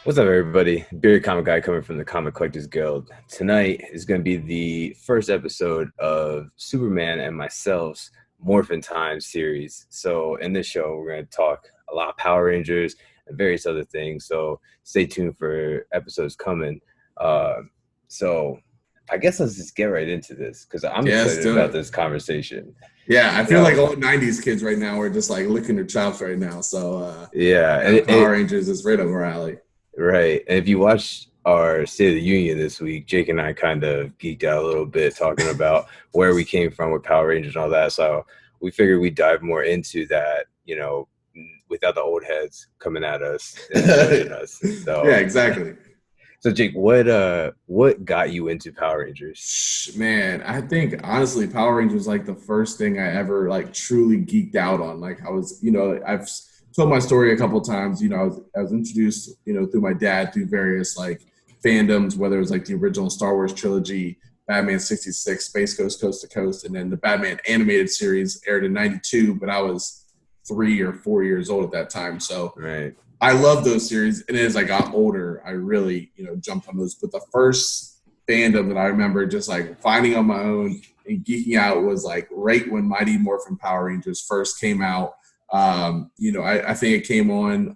What's up, everybody? Bearded Comic Guy coming from the Comic Collectors Guild. Tonight is going to be the first episode of Superman and myself's Morphin Time series. So in this show, we're going to talk a lot of Power Rangers and various other things. So stay tuned for episodes coming. So I guess let's just get right into this because I'm excited about this conversation. Yeah, I feel like all 90s kids right now are just like licking their chops right now. So Power Rangers is right up our alley. Right. And if you watch our State of the Union this week, Jake and I kind of geeked out a little bit talking about where we came from with Power Rangers and all that. So we figured we'd dive more into that, you know, without the old heads coming at us and judging us. So, yeah, exactly. So Jake, what got you into Power Rangers? Man, I think honestly, Power Rangers was like the first thing I ever like truly geeked out on. Like I was, you know, I've told my story a couple of times. You know, I was introduced, you know, through my dad through various like fandoms, whether it was like the original Star Wars trilogy, Batman 66, Space Ghost Coast to Coast, and then the Batman animated series aired in '92. But I was 3 or 4 years old at that time, so right. I love those series. And as I got older, I really, you know, jumped on those. But the first fandom that I remember just like finding on my own and geeking out was like right when Mighty Morphin Power Rangers first came out. You know, I think it came on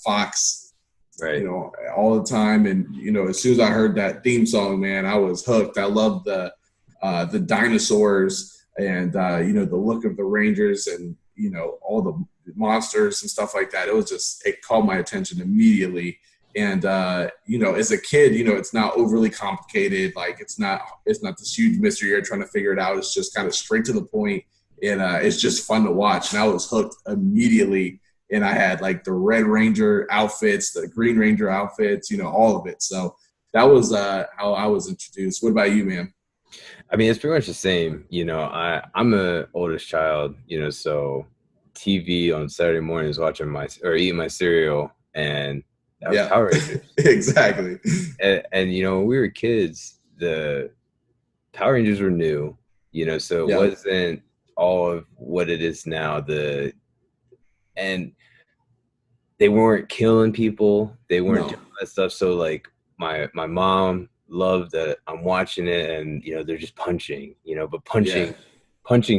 Fox, right, you know, all the time. And, you know, as soon as I heard that theme song, man, I was hooked. I loved the dinosaurs and, you know, the look of the Rangers and, you know, all the monsters and stuff like that. It was just, it caught my attention immediately. And, you know, as a kid, you know, it's not overly complicated. Like it's not this huge mystery you're trying to figure it out. It's just kind of straight to the point. And it's just fun to watch. And I was hooked immediately. And I had like the Red Ranger outfits, the Green Ranger outfits, you know, all of it. So that was how I was introduced. What about you, man? I mean, it's pretty much the same. You know, I'm the oldest child, you know, so TV on Saturday mornings watching eating my cereal, and that was Power Rangers. Exactly. And, you know, when we were kids, the Power Rangers were new, you know, so it wasn't all of what it is now. And they weren't killing people. They weren't doing that stuff. So like my mom loved that I'm watching it, and you know they're just punching, you know, but punching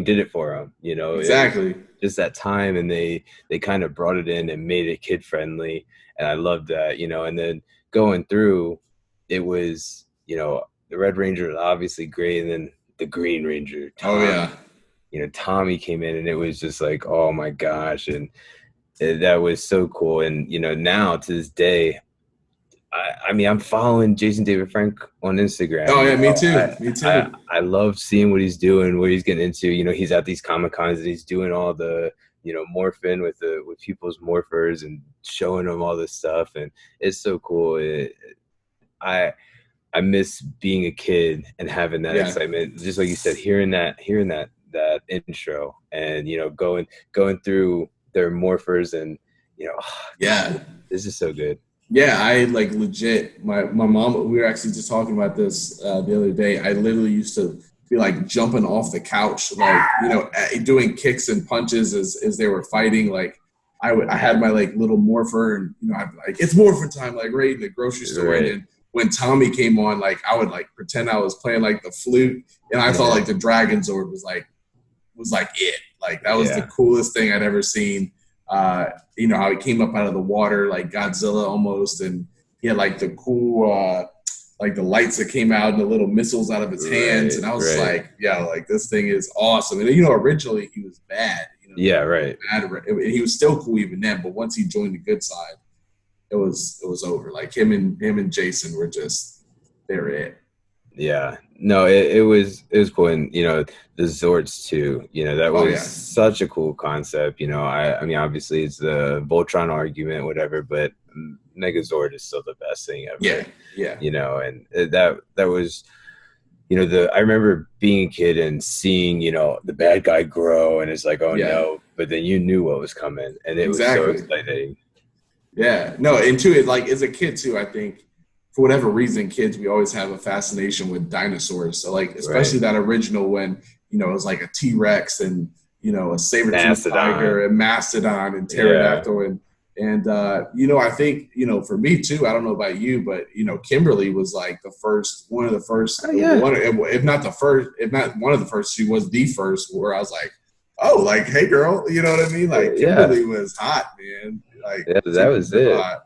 did it for them, you know. Exactly. Just that time, and they kind of brought it in and made it kid friendly, and I loved that, you know. And then going through, it was, you know, the Red Ranger was obviously great, and then the Green Ranger. You know, Tommy came in, and it was just like, oh my gosh, and that was so cool. And you know, now to this day, I mean, I'm following Jason David Frank on Instagram. Oh yeah, me too. I love seeing what he's doing, what he's getting into. You know, he's at these Comic Cons and he's doing all the, you know, morphing with people's morphers and showing them all this stuff, and it's so cool. I miss being a kid and having that excitement, just like you said, hearing that intro, and you know, going through their morphers, and you know, this is so good. Yeah, I like legit. My mom. We were actually just talking about this the other day. I literally used to be like jumping off the couch, like, you know, doing kicks and punches as they were fighting. Like I had my like little morpher, and you know, I'd be like, it's morphin time, like right in the grocery store. Right. And then when Tommy came on, like I would like pretend I was playing like the flute, and I thought like the Dragon Zord was like it. Like that was the coolest thing I'd ever seen. You know, how he came up out of the water like Godzilla almost, and he had like the cool like the lights that came out and the little missiles out of his hands, and I was like, yeah, like this thing is awesome. And you know, originally he was bad, you know, right, bad, and he was still cool even then, but once he joined the good side, it was over. Like him and Jason were just they're it. Yeah, no, it was cool, and the Zords too. That Oh was yeah, such a cool concept. I mean, obviously it's the Voltron argument, whatever, but Megazord is still the best thing ever. yeah, yeah, And that was the I remember being a kid and seeing the bad guy grow, and it's like, oh yeah. no, but then you knew what was coming, and it was so Exactly. exciting. Yeah. No, and too, it like as a kid too, I think for whatever reason, kids we always have a fascination with dinosaurs. So like especially Right, that original when, it was like a T Rex and a saber-toothed Mastodon. tiger and mastodon and Yeah. pterodactyl and I think, for me too, I don't know about you, but Kimberly was like one of the first Oh yeah. one if not the first, if not one of the first, she was the first where I was like, oh, like, hey girl, you know what I mean? Like Yeah. Kimberly was hot, man. Like Yeah, that super, was super it. hot.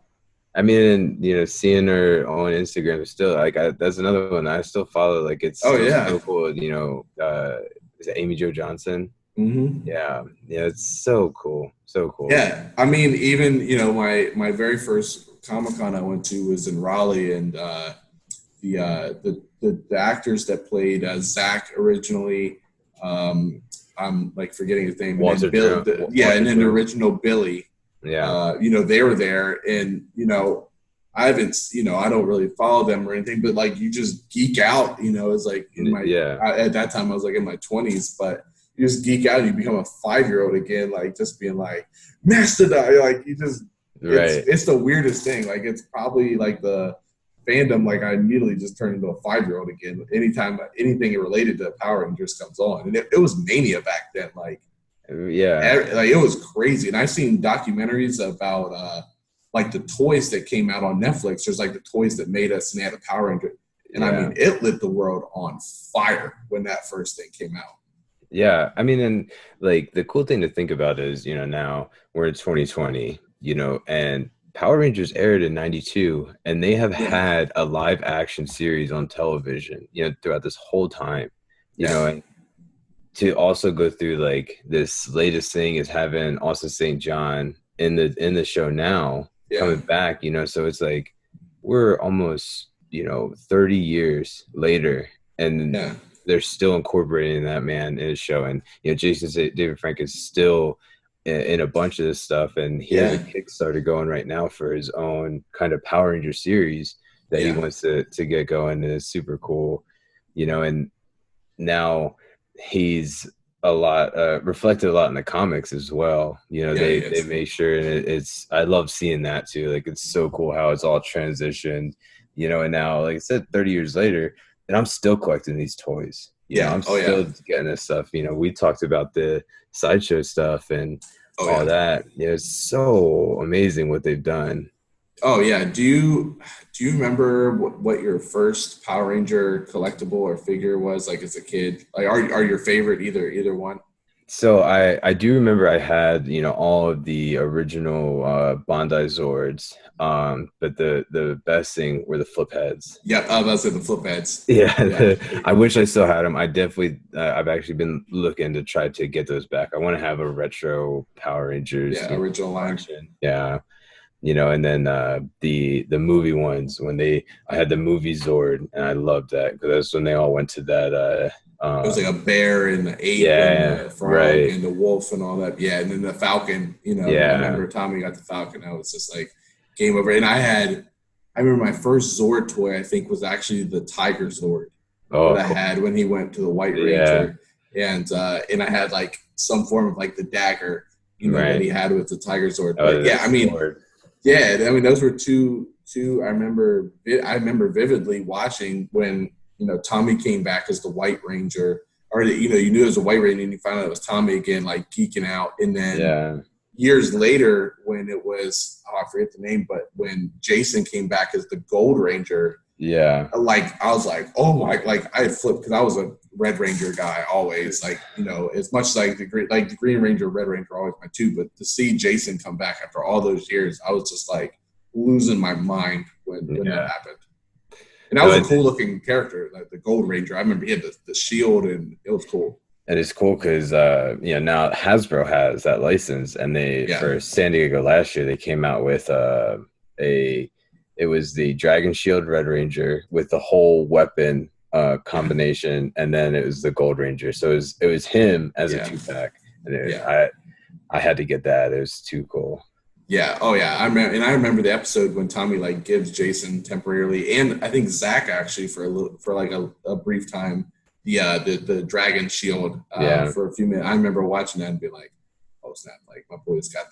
I mean, and seeing her on Instagram still, like, that's another one I still follow. Like, it's Oh still yeah. so cool. Is it Amy Jo Johnson? Hmm. Yeah, yeah, it's so cool, so cool. Yeah. I mean, even my very first Comic Con I went to was in Raleigh, and the actors that played Zach originally, I'm like forgetting his name, and then Bill, yeah, and Walter then the Jones. original Billy, Yeah, they were there, and I haven't, I don't really follow them or anything, but like you just geek out, it's like yeah, at that time I was like in my 20s, but you just geek out and you become a 5-year-old again, like just being like Mastodon, like you just, right. it's the weirdest thing. Like it's probably like the fandom, like I immediately just turned into a 5-year-old again. Anytime anything related to Power Rangers comes on, and it was mania back then. Yeah, Like it was crazy. And I've seen documentaries about like the toys that came out on Netflix. There's like the toys that made us, and they had a Power Ranger. And I yeah, mean, it lit the world on fire when that first thing came out. yeah. I mean, and like the cool thing to think about is, now we're in 2020, and Power Rangers aired in 92, and they have Yeah, had a live action series on television, throughout this whole time, yeah, and to also go through like this latest thing is having Austin St. John in the show now yeah, coming back, so it's like we're almost 30 years later, and yeah, they're still incorporating that man in his show, and David Frank is still in a bunch of this stuff, and he has a yeah, Kickstarter going right now for his own kind of Power Ranger series that he yeah, wants to get going, and it's super cool, and now he's a lot reflected a lot in the comics as well. yeah. They Yes. made sure, and it's I love seeing that too. Like it's so cool how it's all transitioned, and now like I said, 30 years later, and I'm still collecting these toys. Yeah. I'm Oh yeah. still getting this stuff. We talked about the sideshow stuff and Oh all yeah. that. It's so amazing what they've done. Oh yeah. Do you remember what your first Power Ranger collectible or figure was like as a kid? Like are your favorite either one? So I do remember I had all of the original Bandai Zords, but the best thing were the flip heads. Yeah, I was about to say the flip heads. Yeah, Yeah. I wish I still had them. I definitely I've actually been looking to try to get those back. I want to have a retro Power Rangers Yeah, original line. collection. Yeah, and then the movie ones when I had the movie Zord, and I loved that because that's when they all went to that It was like a bear and the ape and yeah, the frog right, and the wolf and all that. Yeah, and then the falcon. I yeah, remember Tommy got the falcon. I was just like game over. And I remember my first Zord toy. I think was actually the Tiger Zord that oh I cool, had when he went to the White yeah, Ranger, and I had like some form of like the dagger, that right. he had with the Tiger Zord. Oh, But the yeah, I mean, sword. yeah, I mean those were two. I remember vividly watching when Tommy came back as the White Ranger, or you knew it was a White Ranger, and you found out it was Tommy again, like geeking out. And then Yeah, years later, when it was I forget the name, but when Jason came back as the Gold Ranger, yeah, like I was like, oh my, like I had flipped because I was a Red Ranger guy always, like as much as like the Green Ranger, Red Ranger, always my two, but to see Jason come back after all those years, I was just like losing my mind when that yeah. happened. And that No, was a cool looking character, like the Gold Ranger. I remember he had the shield, and it was cool. and it's cool because now Hasbro has that license, and they Yeah, for San Diego last year they came out with it was the Dragon Shield Red Ranger with the whole weapon combination, and then it was the Gold Ranger. So it was him as a 2-pack, and I had to get that. It was too cool. Yeah. Oh yeah. I remember the episode when Tommy like gives Jason temporarily, and I think Zach actually for a brief time, the Dragon Shield for a few minutes. I remember watching that and being like, oh snap! Like my boy's got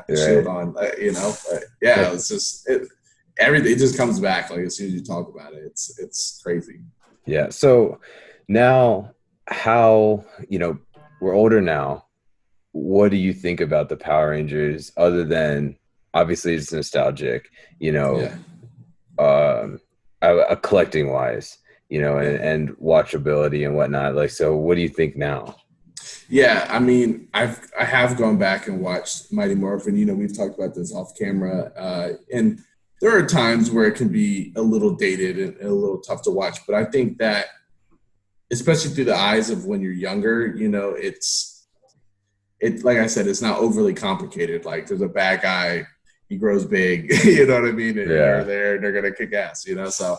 the shield on. Yeah. It's just everything. It just comes back like as soon as you talk about it. It's crazy. Yeah. So now, how we're older now. What do you think about the Power Rangers other than obviously it's nostalgic, collecting wise, and watchability and whatnot. Like, so what do you think now? Yeah, I mean, I have gone back and watched Mighty Morphin. We've talked about this off camera, and there are times where it can be a little dated and a little tough to watch. But I think that, especially through the eyes of when you're younger, it's like I said, it's not overly complicated. Like there's a bad guy, he grows big, you know what I mean? And they're there and they're gonna kick ass, So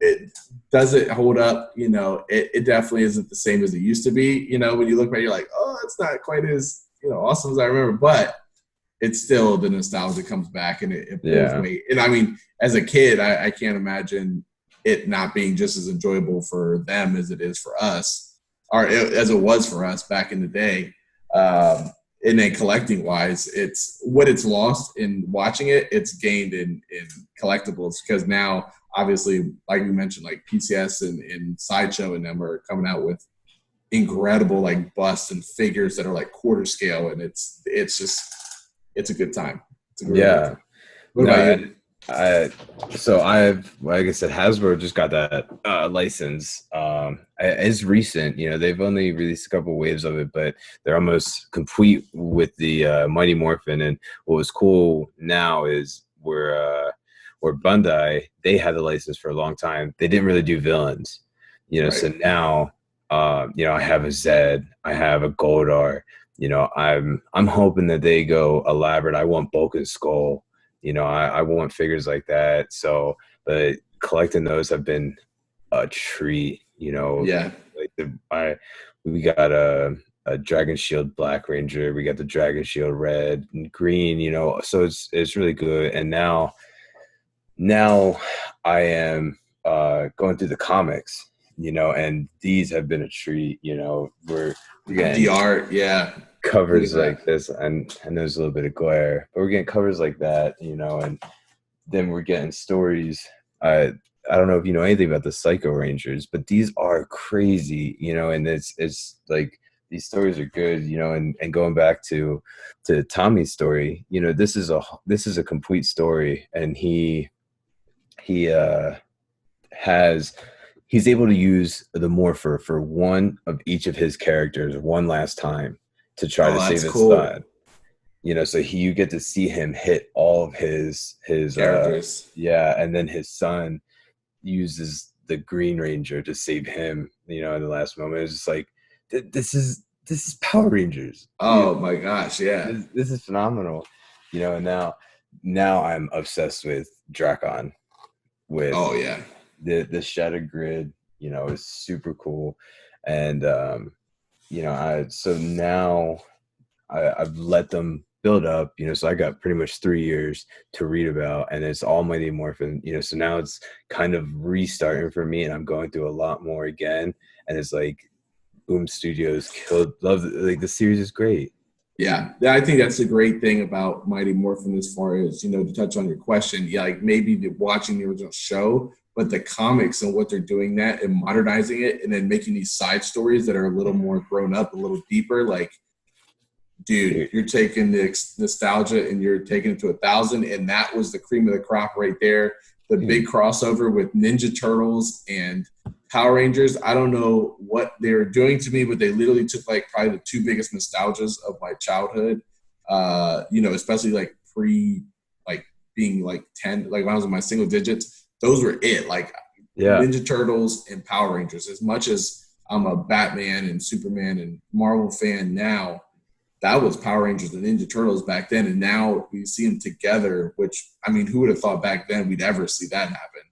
it doesn't hold up, it definitely isn't the same as it used to be. When you look back, you're like, oh, it's not quite as awesome as I remember, but it's still the nostalgia comes back and it pulls me. And I mean, as a kid, I can't imagine it not being just as enjoyable for them as it is for us, or as it was for us back in the day. And then collecting wise, it's what it's lost in watching it, it's gained in collectibles, because now obviously, like we mentioned, like PCS and Sideshow and them are coming out with incredible like busts and figures that are like quarter scale, and it's a good time. It's a great time. What about you? Like I said, Hasbro just got that license. It's recent, they've only released a couple waves of it, but they're almost complete with the Mighty Morphin. And what was cool now is where Bandai, they had the license for a long time. They didn't really do villains, right. So now, I have a Zed, I have a Goldar. I'm hoping that they go elaborate. I want Bulk and Skull. I want figures like that. So, but collecting those have been a treat, Yeah. Like we got a Dragon Shield Black Ranger. We got the Dragon Shield Red and Green, so it's really good. And now I am going through the comics, and these have been a treat, we're getting the art, covers like this, and there's a little bit of glare, but we're getting covers like that, and then we're getting stories. I don't know if you know anything about the Psycho Rangers, but these are crazy, and it's like these stories are good, and going back to Tommy's story, this is a complete story, and he's able to use the Morpher for one of each of his characters one last time to try to save his son. So you get to see him hit all of his characters. And then his son uses the Green Ranger to save him, in the last moment. It's just like, this is Power Rangers. Oh my gosh, yeah. This is phenomenal. And now I'm obsessed with Drakon. The Shattered Grid, is super cool. And so now I've let them build up, so I got pretty much 3 years to read about, and it's all Mighty Morphin, so now it's kind of restarting for me, and I'm going through a lot more again, and it's like Boom Studios like the series is great. Yeah, I think that's the great thing about Mighty Morphin as far as, to touch on your question, like maybe watching the original show, but the comics and what they're doing that and modernizing it and then making these side stories that are a little more grown up, a little deeper. Like, dude, you're taking the nostalgia and you're taking it to 1,000. And that was the cream of the crop right there. The big crossover with Ninja Turtles and Power Rangers. I don't know what they were doing to me, but they literally took like probably the two biggest nostalgias of my childhood. Especially like being like 10, like when I was in my single digits. Those were it, like Ninja Turtles and Power Rangers. As much as I'm a Batman and Superman and Marvel fan now, that was Power Rangers and Ninja Turtles back then, and now we see them together. Which, I mean, who would have thought back then we'd ever see that happen?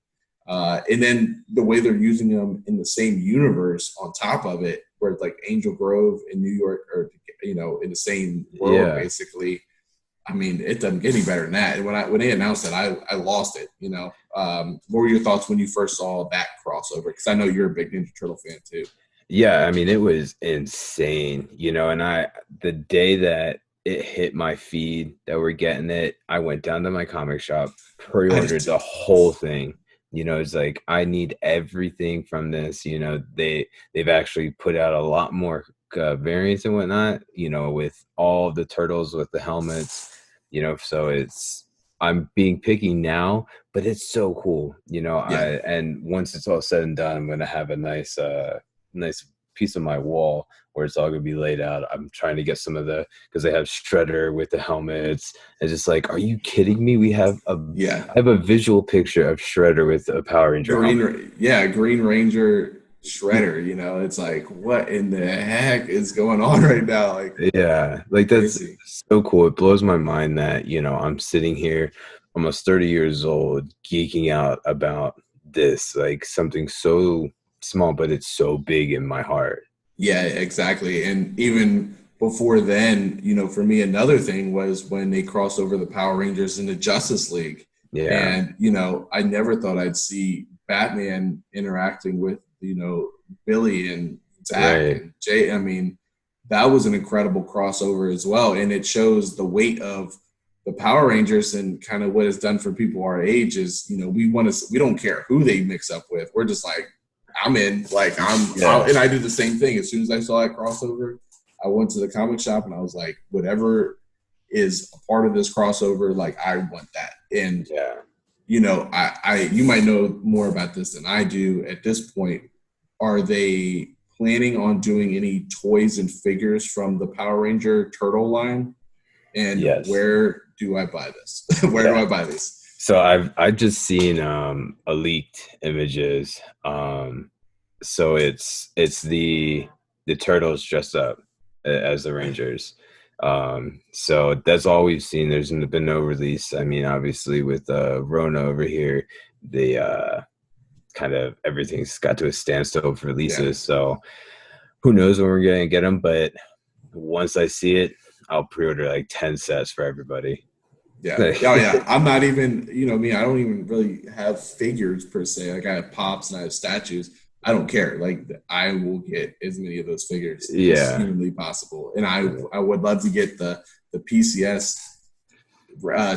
And then the way they're using them in the same universe on top of it, where it's like Angel Grove in New York, or in the same world, basically. I mean, it doesn't get any better than that. And when they announced it, I lost it. What were your thoughts when you first saw that crossover? Because I know you're a big Ninja Turtle fan too. Yeah, I mean, it was insane, and the day that it hit my feed that we're getting it, I went down to my comic shop, pre-ordered the whole thing. It's like, I need everything from this. They've actually put out a lot more variants and whatnot, with all the turtles with the helmets, so I'm being picky now, but it's so cool, and once it's all said and done, I'm going to have a nice piece of my wall where it's all going to be laid out. I'm trying to get some of because they have Shredder with the helmets. It's just like, are you kidding me? I have a visual picture of Shredder with a Power Ranger Green Ranger Shredder. It's like, what in the heck is going on right now? Like that's crazy. So cool. It blows my mind that I'm sitting here almost 30 years old geeking out about this, like something so small, but it's so big in my heart. Yeah, exactly. And even before then, for me, another thing was when they crossed over the Power Rangers into Justice League. Yeah. And I never thought I'd see Batman interacting with Billy and Zach and Jay. I mean, that was an incredible crossover as well, and it shows the weight of the Power Rangers and kind of what it's done for people our age. Is we don't care who they mix up with. We're just like, I'm in. And I did the same thing. As soon as I saw that crossover, I went to the comic shop and I was like, whatever is a part of this crossover, like, I want that. And you might know more about this than I do at this point. Are they planning on doing any toys and figures from the Power Ranger Turtle line? And where do I buy this? Where do I buy these? So I've just seen leaked images. So it's the turtles dressed up as the Rangers. So that's all we've seen. There's been no release. I mean, obviously with Rona over here, they kind of everything's got to a standstill for releases. So who knows when we're gonna get them? But once I see it, I'll pre-order like 10 sets for everybody. Yeah. Oh, yeah. I'm not even, me, I don't even really have figures per se. Like, I have pops and I have statues. I don't care. Like, I will get as many of those figures as humanly possible. And I would love to get the PCS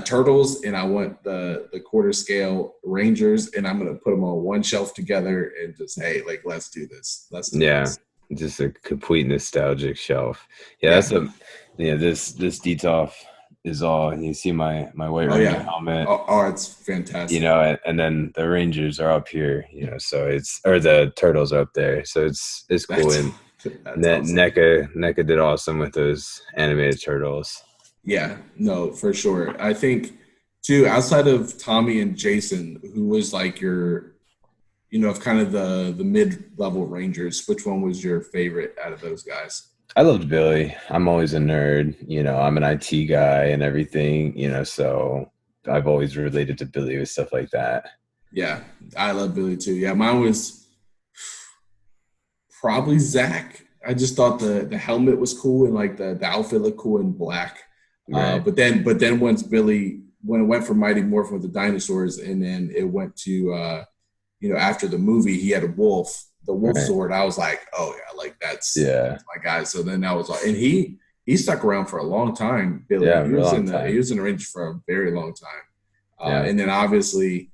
turtles, and I want the quarter scale Rangers, and I'm going to put them on one shelf together and just, hey, like, let's do this. Let's do this. Just a complete nostalgic shelf. That's this Detolf is all, and you see my White Ranger helmet. It's fantastic. And then the Rangers are up here, so the turtles are up there. So it's cool. And awesome. NECA did awesome with those animated turtles. Yeah, no, for sure. I think too, outside of Tommy and Jason, who was like your, of kind of the mid-level Rangers, which one was your favorite out of those guys? I loved Billy. I'm always a nerd. I'm an IT guy and everything, so I've always related to Billy with stuff like that. Yeah, I love Billy too. Yeah, mine was probably Zach. I just thought the helmet was cool and like the outfit looked cool in black. Right. But then once Billy, when it went from Mighty Morphin with the dinosaurs, and then it went to, after the movie, he had a wolf. The wolf sword, I was like, oh yeah, like that's my guy. So then that was, and he stuck around for a long time. Billy, he was in the Rangers for a very long time. And then obviously,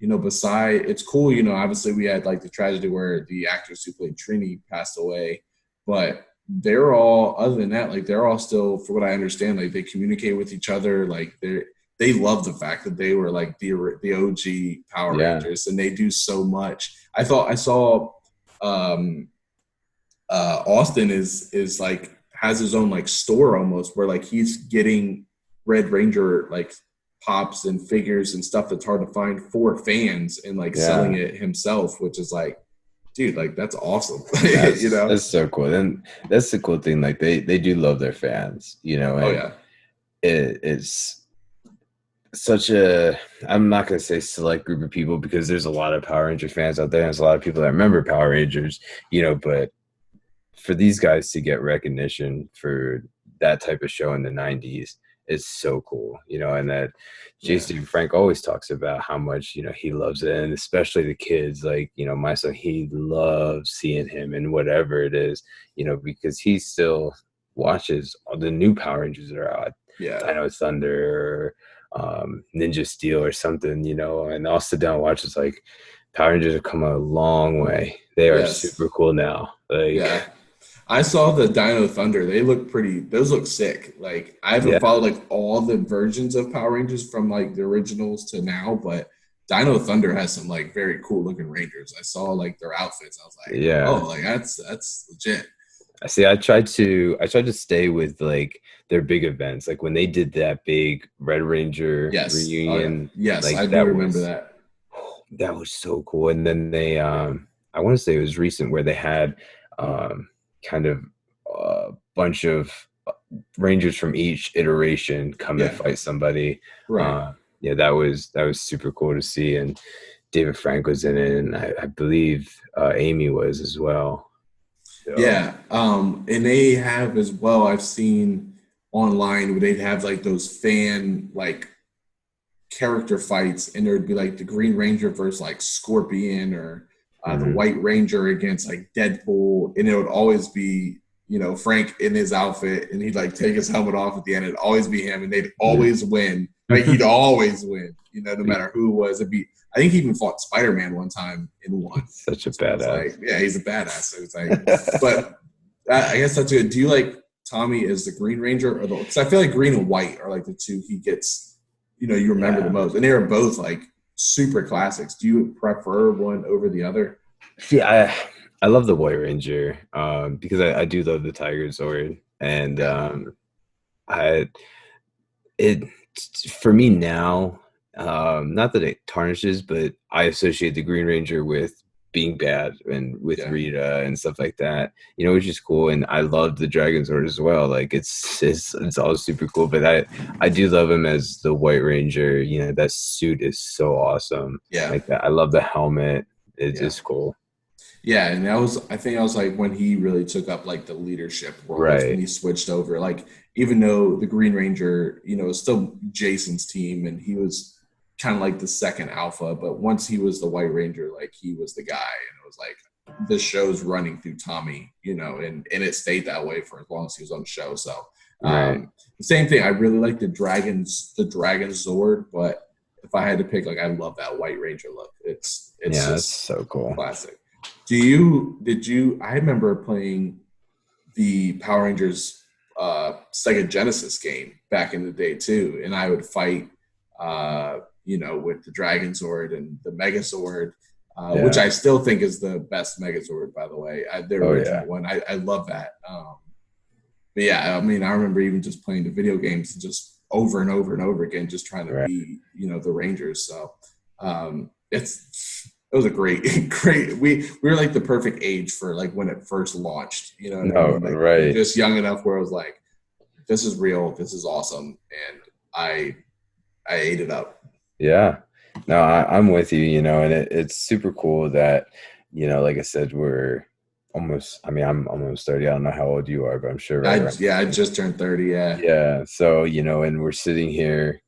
it's cool. Obviously we had like the tragedy where the actress who played Trini passed away, but they're all, other than that, like they're all still, for what I understand, like they communicate with each other. Like they love the fact that they were like the OG Power Rangers, and they do so much. I saw. Austin is like has his own like store almost, where like he's getting Red Ranger like pops and figures and stuff that's hard to find for fans, and like selling it himself, which is like dude, like that's awesome. You That's know? that's so cool. And that's the cool thing. Like they do love their fans, Oh and yeah. it's such a, I'm not gonna say select group of people because there's a lot of Power Ranger fans out there, and there's a lot of people that remember Power Rangers, but for these guys to get recognition for that type of show in the 90s is so cool, and that Yeah. JC Frank always talks about how much, he loves it. And especially the kids, like, my son, he loves seeing him and whatever it is, because he still watches all the new Power Rangers that are out, Yeah. Dino Thunder, Ninja Steel or something, and I'll sit down and watch. It's like Power Rangers have come a long way. They are Yes. super cool now. Yeah. Like, I saw the Dino Thunder. They look pretty. Those look sick. Like I haven't yeah, followed like all the versions of Power Rangers from like the originals to now, but Dino Thunder has some like very cool looking Rangers. I saw like their outfits. I was like, oh, yeah. like that's legit. I see. I tried to stay with like their big events, like when they did that big Red Ranger Yes. Oh yeah. reunion. Yes, I Like do that remember was that. that was so cool. And then I want to say it was recent where they had kind of a bunch of Rangers from each iteration come and Yeah. fight somebody. Right. Yeah, that was super cool to see. And David Frank was in it, and I believe Amy was as well. So Yeah. And they have as well, I've seen online where they'd have like those fan like character fights, and there would be like the Green Ranger versus like Scorpion, or the mhm. White Ranger against like Deadpool, and it would always be Frank in his outfit, and he'd like take his helmet off at the end. It'd always be him, and they'd always win. Like he'd always win, no matter who it was. It'd be. I think he even fought Spider-Man one time in one. Such a So it's like, badass. yeah, he's a badass. So it's like, but I guess that's good. Do you like Tommy as the Green Ranger, or the? Because I feel like Green and White are like the two he gets. You remember the Yeah. most, and they are both like super classics. Do you prefer one over the other? See, I love the White Ranger because I do love the Tiger Sword, and Yeah, I it for me now, not that it tarnishes, but I associate the Green Ranger with being bad and with yeah, Rita and stuff like that, which is cool. And I love the Dragon Sword as well. Like it's all super cool. But I do love him as the White Ranger. That suit is so awesome. yeah, Like that, I love the helmet. It's yeah, just cool. yeah. And that was, I think, I was like when he really took up like the leadership role. That's when Right. he switched over. Like even though the Green Ranger, was still Jason's team, and he was kind of like the second alpha, but once he was the White Ranger, like he was the guy, and it was like the show's running through Tommy, and it stayed that way for as long as he was on the show. So Right. the same thing. I really like the Dragon Zord, but if I had to pick, like I love that White Ranger look. It's Yeah, that's just so cool. classic. Did you I remember playing the Power Rangers Sega Genesis game back in the day too, and I would fight with the Dragon Zord and the Megazord, which Yeah. I still think is the best Megazord, by the way. The Oh yeah. original one. I love that. But yeah, I mean, I remember even just playing the video games just over and over and over again, just trying to Right. be, the Rangers. So it was a great, great. We were like the perfect age for like when it first launched. You know what I No, mean? Like right. just young enough where I was like, this is real, this is awesome, and I ate it up. Yeah. No, I'm with you, and it's super cool that, like I said, we're almost, I mean, I'm almost 30. I don't know how old you are, but I'm sure right around I the same. just turned 30. Yeah, Yeah. So, and we're sitting here,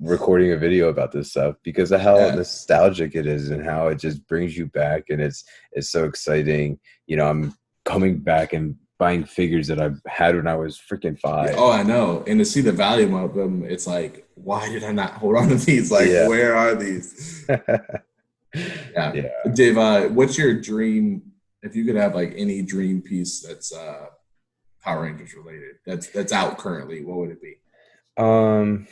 recording a video about this stuff because of how yeah. nostalgic it is and how it just brings you back. And it's so exciting. I'm coming back and buying figures that I've had when I was freaking Yeah, 5. oh, I know. And to see the value of them, it's like, why did I not hold on to these? Like, Yeah. where are these? Yeah. Yeah. Dave, what's your dream? If you could have like any dream piece that's Power Rangers related, that's out currently, what would it be? Um,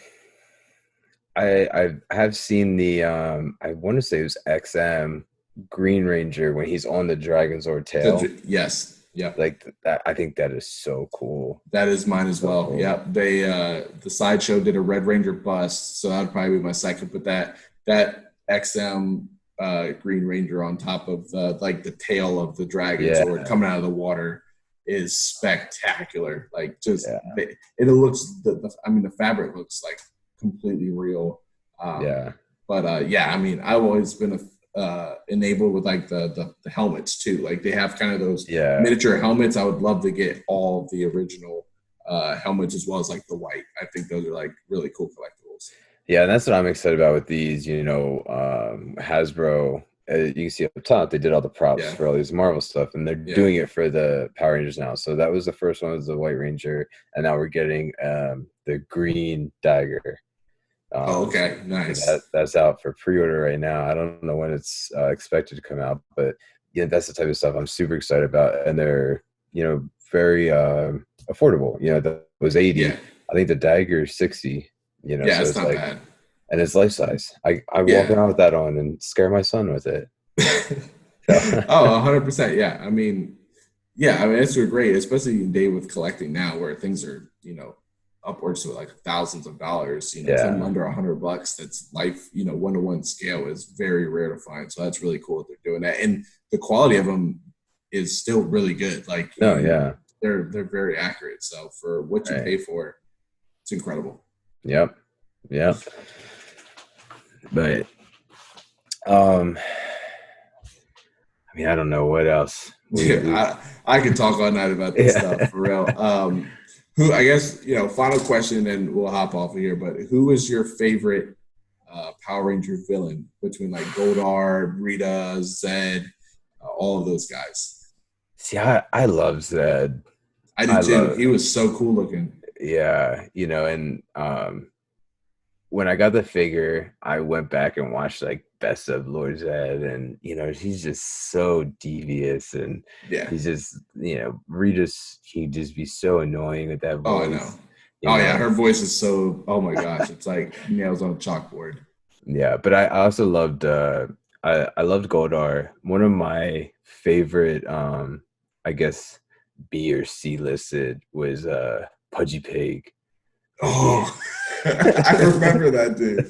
I have seen the I want to say it was XM Green Ranger when he's on the Dragon Zord tail. Yes. Yep. Like that, I think that is so cool. That is mine as So well. cool. Yep. They the sideshow did a Red Ranger bust, so that would probably be my second. But that XM Green Ranger on top of the tail of the dragon Yeah. Zord coming out of the water is spectacular. Like just Yeah. it looks the fabric looks like completely real. Yeah. But yeah, I mean, I've always been enabled with like the helmets too. Like they have kind of those Yeah. miniature helmets. I would love to get all of the original helmets as well as like the white. I think those are like really cool collectibles. Yeah, and that's what I'm excited about with these, Hasbro. You can see up top, they did all the props Yeah. for all these Marvel stuff, and they're Yeah. doing it for the Power Rangers now. So that was the first one, was the White Ranger, and now we're getting the Green Dagger. Oh, okay, So nice. that's out for pre-order right now. I don't know when it's expected to come out, but yeah, that's the type of stuff I'm super excited about, and they're very affordable. That was 80. Yeah. I think the Dagger is 60. Yeah, So it's it's not like, bad. and it's life size. I walk Yeah. around with that on and scare my son with it. Oh, 100%. Yeah. I mean, it's great, especially in day with collecting now where things are, upwards to like thousands of dollars, something under $100 that's life, one-to-one scale is very rare to find. So that's really cool that they're doing that. And the quality of them is still really good. Like, they're very accurate. So for what you pay for, it's incredible. Yep. But I mean, I don't know what else. I could talk all night about this stuff for real. Who, I guess, final question, and we'll hop off of here. But who is your favorite Power Ranger villain between like Goldar, Rita, Zed, all of those guys? See, I love Zed. I did too. He was so cool looking. Yeah, and when I got the figure, I went back and watched like Best of Lord Zed, and he's just so devious, and he's just Rita's, he'd just be so annoying with that voice. Oh, I know. Yeah, her voice is so, oh my gosh, it's like nails on a chalkboard. Yeah, but I also loved I loved Goldar. One of my favorite I guess B or C listed was Pudgy Pig. Oh, I remember that, dude.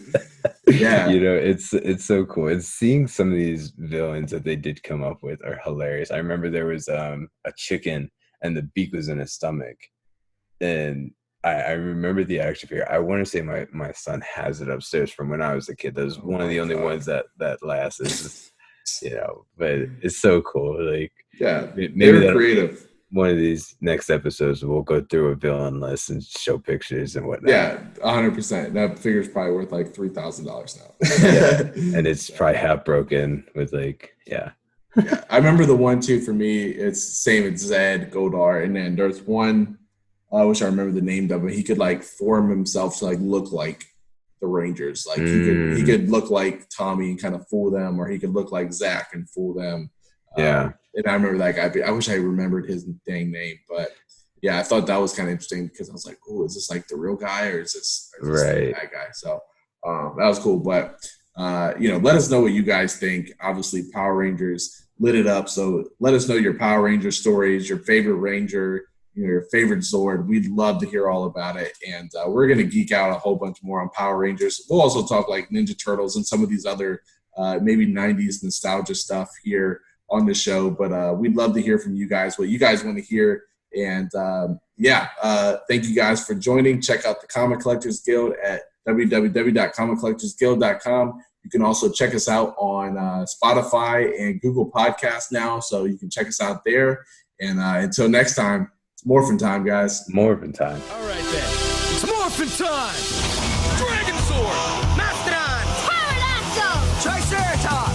Yeah. It's so cool. And seeing some of these villains that they did come up with are hilarious. I remember there was a chicken and the beak was in his stomach. And I remember the action figure. I want to say my son has it upstairs from when I was a kid. That was one of the only ones that lasts. It's just, but it's so cool. Like, yeah, maybe they're creative. One of these next episodes, we'll go through a villain list and show pictures and whatnot. Yeah, 100%. That figure's probably worth like $3,000 now. Yeah. And it's probably half broken with like, yeah. I remember the one too for me. It's same as Zed, Goldar, and then there's one. I wish I remember the name of it. He could like form himself to like look like the Rangers. Like he could look like Tommy and kind of fool them, or he could look like Zach and fool them. Yeah. And I remember that guy. I wish I remembered his dang name, but yeah, I thought that was kind of interesting because I was like, "Oh, is this like the real guy, or is this right that guy?" So that was cool. But let us know what you guys think. Obviously, Power Rangers lit it up. So let us know your Power Ranger stories, your favorite Ranger, your favorite Zord. We'd love to hear all about it. And we're going to geek out a whole bunch more on Power Rangers. We'll also talk like Ninja Turtles and some of these other maybe 90s nostalgia stuff here on the show. But we'd love to hear from you guys, what you guys want to hear. And thank you guys for joining. Check out the Comic Collectors Guild at www.comiccollectorsguild.com. You can also check us out on Spotify and Google Podcasts now, so you can check us out there. And until next time, it's Morphin Time, guys. Morphin Time. All right, then. It's Morphin Time! Dragon Sword! Mastodon! Pterodactyl! Triceratops!